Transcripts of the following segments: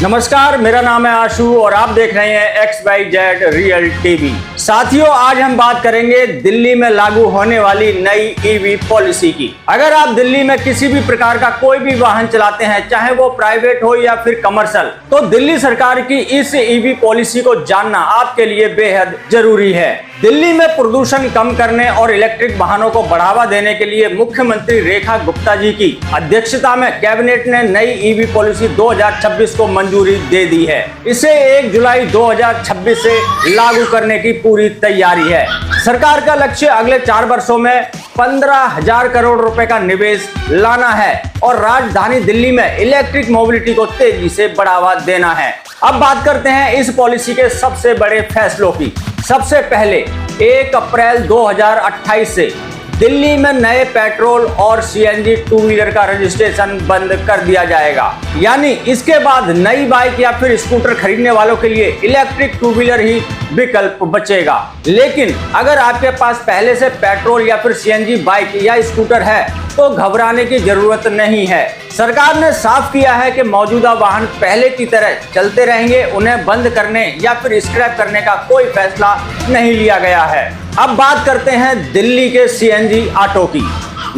नमस्कार, मेरा नाम है आशु और आप देख रहे हैं XYZ रियल टीवी। साथियों, आज हम बात करेंगे दिल्ली में लागू होने वाली नई ईवी पॉलिसी की। अगर आप दिल्ली में किसी भी प्रकार का कोई भी वाहन चलाते हैं, चाहे वो प्राइवेट हो या फिर कमर्शियल, तो दिल्ली सरकार की इस ईवी पॉलिसी को जानना आपके लिए बेहद जरूरी है। दिल्ली में प्रदूषण कम करने और इलेक्ट्रिक वाहनों को बढ़ावा देने के लिए मुख्यमंत्री रेखा गुप्ता जी की अध्यक्षता में कैबिनेट ने नई ईवी पॉलिसी 2026 को मंजूरी दे दी है। इसे 1 जुलाई 2026 से लागू करने की पूरी तैयारी है। सरकार का लक्ष्य अगले 4 वर्षों में 15,000 करोड़ रुपए का निवेश लाना है और राजधानी दिल्ली में इलेक्ट्रिक मोबिलिटी को तेजी से बढ़ावा देना है। अब बात करते हैं इस पॉलिसी के सबसे बड़े फैसलों की। सबसे पहले 1 अप्रैल 2028 से दिल्ली में नए पेट्रोल और सीएनजी टू व्हीलर का रजिस्ट्रेशन बंद कर दिया जाएगा। यानी इसके बाद नई बाइक या फिर स्कूटर खरीदने वालों के लिए इलेक्ट्रिक टू व्हीलर ही विकल्प बचेगा। लेकिन अगर आपके पास पहले से पेट्रोल या फिर सीएनजी बाइक या स्कूटर है तो घबराने की जरूरत नहीं है। सरकार ने साफ किया है कि मौजूदा वाहन पहले की तरह चलते रहेंगे, उन्हें बंद करने या फिर स्क्रैप करने का कोई फैसला नहीं लिया गया है। अब बात करते हैं दिल्ली के सीएनजी ऑटो की।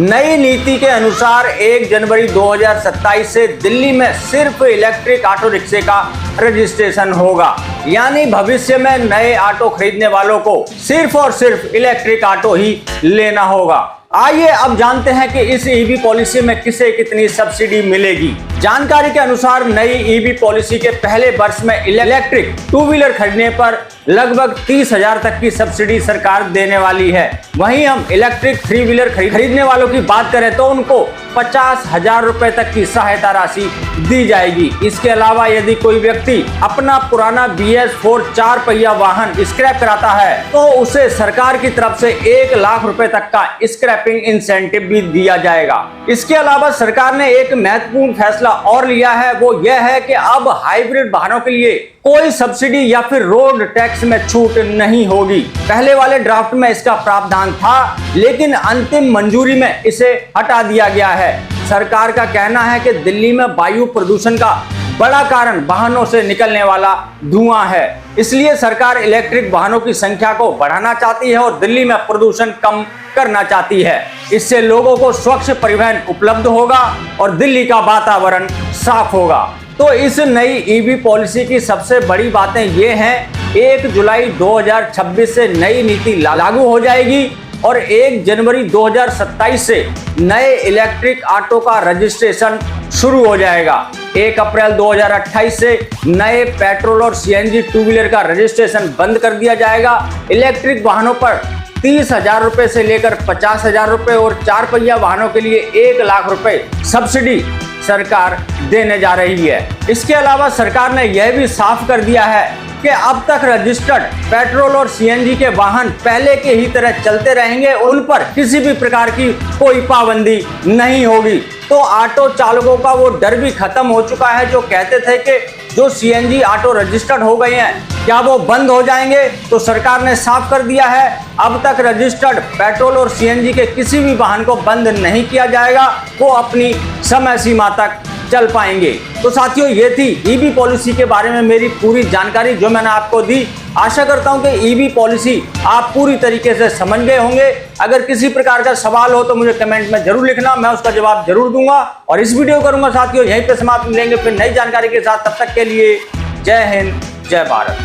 नई नीति के अनुसार 1 जनवरी 2027 से दिल्ली में सिर्फ इलेक्ट्रिक ऑटो रिक्शे का रजिस्ट्रेशन होगा। यानी भविष्य में नए ऑटो खरीदने वालों को सिर्फ और सिर्फ इलेक्ट्रिक ऑटो ही लेना होगा। आइए अब जानते हैं कि इस ईवी पॉलिसी में किसे कितनी सब्सिडी मिलेगी। जानकारी के अनुसार नई ईवी पॉलिसी के पहले वर्ष में इलेक्ट्रिक टू व्हीलर खरीदने पर लगभग 30,000 तक की सब्सिडी सरकार देने वाली है। वहीं हम इलेक्ट्रिक 3 व्हीलर खरीदने वालों की बात करें तो उनको 50,000 रुपए तक की सहायता राशि दी जाएगी। इसके अलावा यदि कोई व्यक्ति अपना पुराना BS4 4 पहिया वाहन स्क्रैप कराता है तो उसे सरकार की तरफ से 1 लाख रुपए तक का स्क्रैपिंग इंसेंटिव भी दिया जाएगा। इसके अलावा सरकार ने एक महत्वपूर्ण फैसला और लिया है, वो यह है कि अब हाइब्रिड वाहनों के लिए कोई सब्सिडी या फिर रोड टैक्स में छूट नहीं होगी। पहले वाले ड्राफ्ट में इसका प्रावधान था, लेकिन अंतिम मंजूरी में इसे हटा दिया गया है। सरकार का कहना है कि दिल्ली में वायु प्रदूषण का बड़ा कारण वाहनों से निकलने वाला धुआं है। इसलिए सरकार इलेक्ट्रिक वाहनों की संख्या को बढ़ाना चाहती है और दिल्ली में प्रदूषण कम करना चाहती है। इससे लोगों को स्वच्छ परिवहन उपलब्ध होगा और दिल्ली का वातावरण साफ होगा। तो इस नई ईवी पॉलिसी की सबसे बड़ी बातें ये हैं, 1 जुलाई 2026 से नई नीति लागू हो जाएगी और 1 जनवरी 2027 से नए इलेक्ट्रिक ऑटो का रजिस्ट्रेशन शुरू हो जाएगा। 1 अप्रैल 2028 से नए पेट्रोल और सीएनजी टू व्हीलर का रजिस्ट्रेशन बंद कर दिया जाएगा। इलेक्ट्रिक वाहनों पर 30,000 रुपए से लेकर 50,000 रुपए और 4 पहिया वाहनों के लिए 1 लाख रुपए सब्सिडी सरकार देने जा रही है। इसके अलावा सरकार ने यह भी साफ कर दिया है कि अब तक रजिस्टर्ड पेट्रोल और सीएनजी के वाहन पहले के ही तरह चलते रहेंगे, उन पर किसी भी प्रकार की कोई पाबंदी नहीं होगी। तो ऑटो चालकों का वो डर भी खत्म हो चुका है जो कहते थे कि जो सीएनजी ऑटो रजिस्टर्ड हो गए हैं क्या वो बंद हो जाएंगे। तो सरकार ने साफ कर दिया है, अब तक रजिस्टर्ड पेट्रोल और सीएनजी के किसी भी वाहन को बंद नहीं किया जाएगा, वो अपनी समय सीमा तक चल पाएंगे। तो साथियों, ये थी ईवी पॉलिसी के बारे में मेरी पूरी जानकारी जो मैंने आपको दी। आशा करता हूं कि ईवी पॉलिसी आप पूरी तरीके से समझ गए होंगे। अगर किसी प्रकार का सवाल हो तो मुझे कमेंट में जरूर लिखना, मैं उसका जवाब जरूर दूंगा। और इस वीडियो करूंगा साथियों यहीं पे समाप्त, मिलेंगे फिर नई जानकारी के साथ। तब तक के लिए जय हिंद, जय भारत।